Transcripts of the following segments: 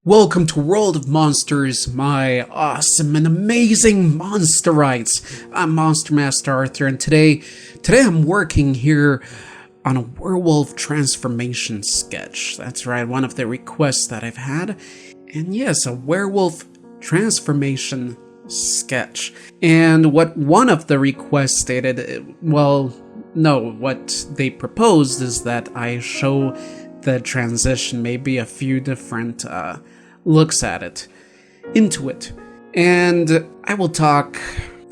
Welcome to World of Monsters, my awesome and amazing Monsterites. I'm Monster Master Arthur, and today I'm working here on a Werewolf Transformation sketch. That's right, one of the requests that I've had. And yes, a Werewolf Transformation sketch. And what one of the requests stated, what they proposed is that I show the transition, maybe a few different looks at it, into it. And I will talk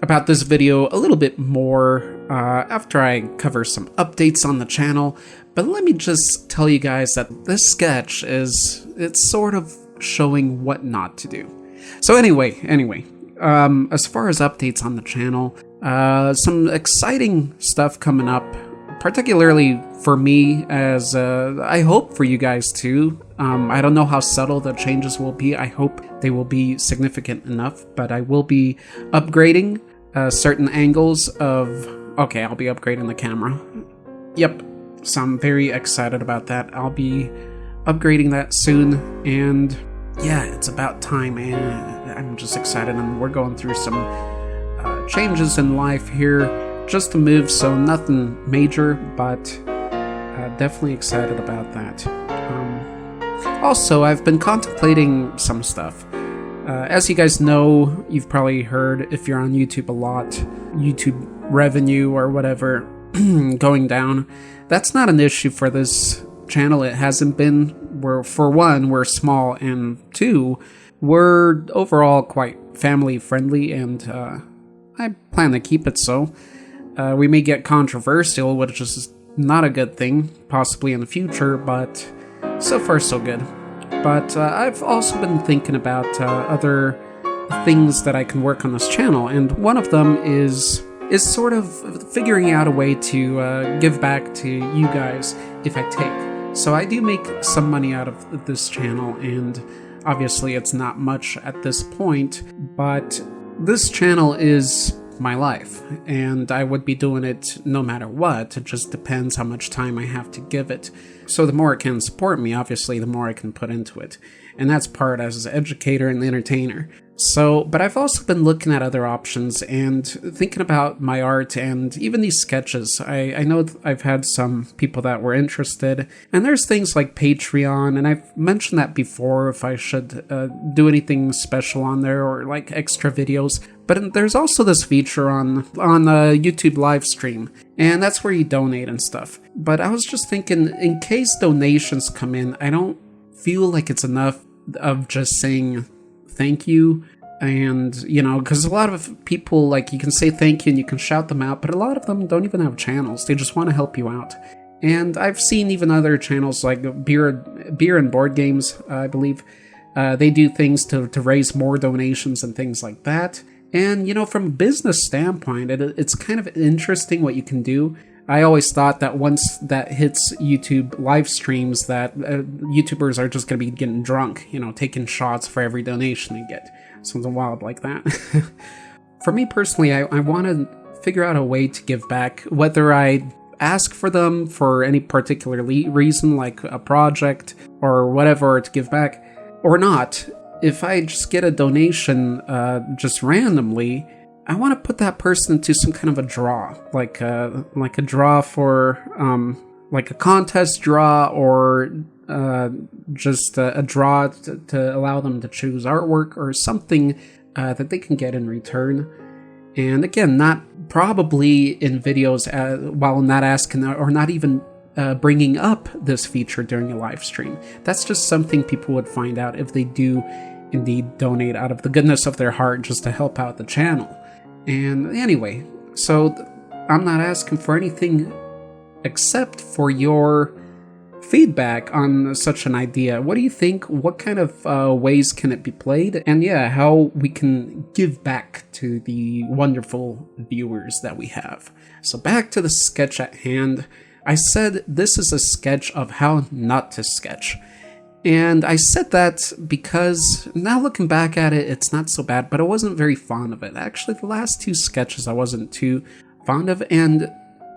about this video a little bit more after I cover some updates on the channel. But let me just tell you guys that this sketch it's sort of showing what not to do. So anyway, as far as updates on the channel, some exciting stuff coming up, particularly for me, as I hope for you guys too. I don't know how subtle the changes will be. I hope they will be significant enough, but I will be upgrading certain angles of... Okay, I'll be upgrading the camera. Yep, so I'm very excited about that. I'll be upgrading that soon, and yeah, it's about time, and I'm just excited, and we're going through some changes in life here, just to move, so nothing major, but definitely excited about that. Also, I've been contemplating some stuff. As you guys know, you've probably heard, if you're on YouTube a lot, YouTube revenue or whatever going down. That's not an issue for this channel. It hasn't been. For one, we're small, and two, we're overall quite family friendly, and I plan to keep it so. We may get controversial, which is not a good thing, possibly in the future, but so far so good. But I've also been thinking about other things that I can work on this channel, and one of them is sort of figuring out a way to give back to you guys if I take. So I do make some money out of this channel, and obviously it's not much at this point, but this channel is my life, and I would be doing it no matter what. It just depends how much time I have to give it. So the more it can support me, obviously, the more I can put into it. And that's part as an educator and entertainer. So, but I've also been looking at other options and thinking about my art and even these sketches. I know I've had some people that were interested, and there's things like Patreon, and I've mentioned that before, if I should do anything special on there or like extra videos. But there's also this feature on YouTube live stream, and that's where you donate and stuff. But I was just thinking, in case donations come in, I don't feel like it's enough of just saying thank you. And, you know, because a lot of people, like, you can say thank you and you can shout them out, but a lot of them don't even have channels. They just want to help you out. And I've seen even other channels like Beer and Board Games, I believe. They do things to raise more donations and things like that. And, you know, from a business standpoint, it's kind of interesting what you can do. I always thought that once that hits YouTube live streams, that YouTubers are just going to be getting drunk, you know, taking shots for every donation they get. Something wild like that. For me personally, I want to figure out a way to give back, whether I ask for them for any particular reason, like a project or whatever, to give back, or not. If I just get a donation just randomly, I want to put that person into some kind of a draw, like a draw for like a contest draw, or just a draw to allow them to choose artwork or something that they can get in return. And again, not probably in videos while not asking or not even bringing up this feature during a live stream. That's just something people would find out if they do indeed donate out of the goodness of their heart just to help out the channel. And anyway, so I'm not asking for anything except for your feedback on such an idea. What do you think? What kind of ways can it be played? And yeah, how we can give back to the wonderful viewers that we have. So back to the sketch at hand. I said this is a sketch of how not to sketch. And I said that because now looking back at it, it's not so bad, but I wasn't very fond of it. Actually, the last two sketches I wasn't too fond of, and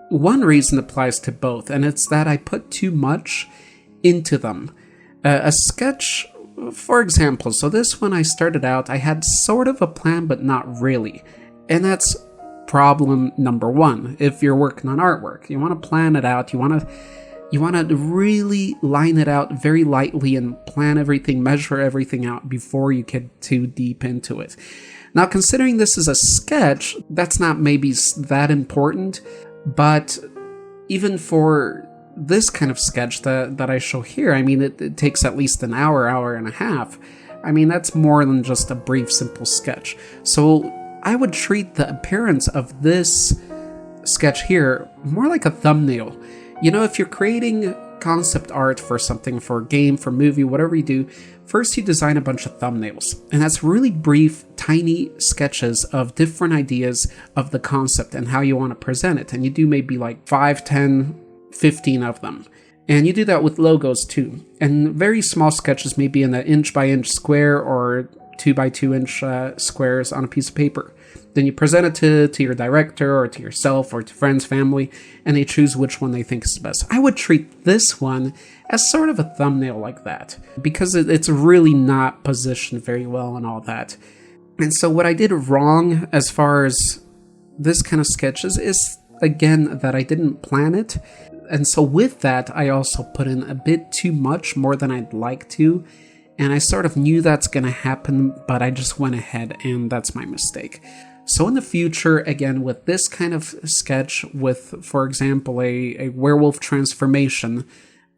one reason applies to both, and it's that I put too much into them. A sketch for example, so this one I started out, I had sort of a plan, but not really. And that's problem number one. If you're working on artwork, you want to plan it out. You want to really line it out very lightly and plan everything, measure everything out before you get too deep into it. Now, considering this is a sketch, that's not maybe that important, but even for this kind of sketch that I show here, I mean, it takes at least an hour, hour and a half. I mean, that's more than just a brief, simple sketch. So I would treat the appearance of this sketch here more like a thumbnail. You know, if you're creating concept art for something, for a game, for a movie, whatever you do, first you design a bunch of thumbnails. And that's really brief, tiny sketches of different ideas of the concept and how you want to present it. And you do maybe like 5, 10, 15 of them. And you do that with logos too. And very small sketches, maybe in an inch by inch square or 2 by 2 inch squares on a piece of paper. Then you present it to your director or to yourself or to friends, family, and they choose which one they think is the best. I would treat this one as sort of a thumbnail like that, because it's really not positioned very well and all that. And so what I did wrong as far as this kind of sketches is, again, that I didn't plan it. And so with that, I also put in a bit too much, more than I'd like to. And I sort of knew that's going to happen, but I just went ahead, and that's my mistake. So in the future, again, with this kind of sketch, with, for example, a werewolf transformation,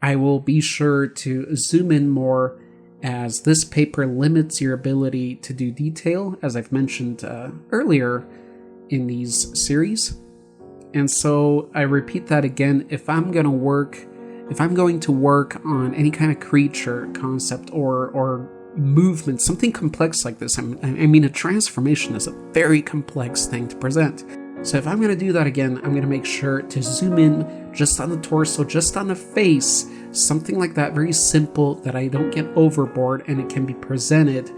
I will be sure to zoom in more, as this paper limits your ability to do detail, as I've mentioned earlier in these series. And so I repeat that again, if I'm going to work on any kind of creature concept or movement, something complex like this, I mean, a transformation is a very complex thing to present. So if I'm going to do that again, I'm going to make sure to zoom in just on the torso, just on the face, something like that, very simple, that I don't get overboard and it can be presented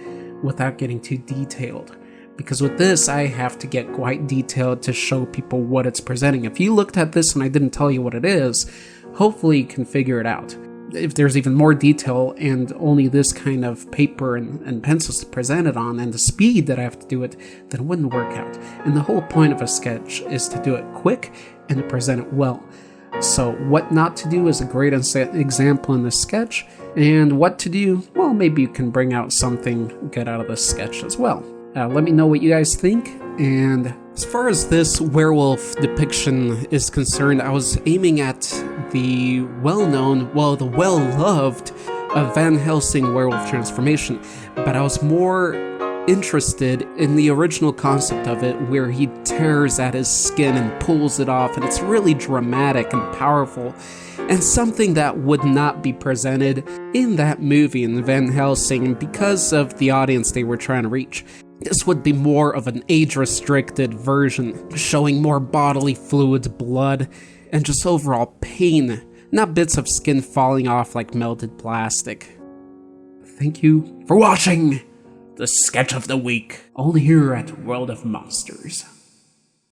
without getting too detailed. Because with this, I have to get quite detailed to show people what it's presenting. If you looked at this and I didn't tell you what it is, hopefully you can figure it out. If there's even more detail and only this kind of paper and pencils to present it on, and the speed that I have to do it, then it wouldn't work out. And the whole point of a sketch is to do it quick and to present it well. So what not to do is a great example in this sketch, and what to do, well, maybe you can bring out something good out of this sketch as well. Let me know what you guys think. And as far as this werewolf depiction is concerned, I was aiming at the well-known, well, the well-loved Van Helsing Werewolf Transformation, but I was more interested in the original concept of it, where he tears at his skin and pulls it off, and it's really dramatic and powerful, and something that would not be presented in that movie in Van Helsing because of the audience they were trying to reach. This would be more of an age-restricted version, showing more bodily fluids, blood, and just overall pain, not bits of skin falling off like melted plastic. Thank you for watching the Sketch of the Week, only here at World of Monsters.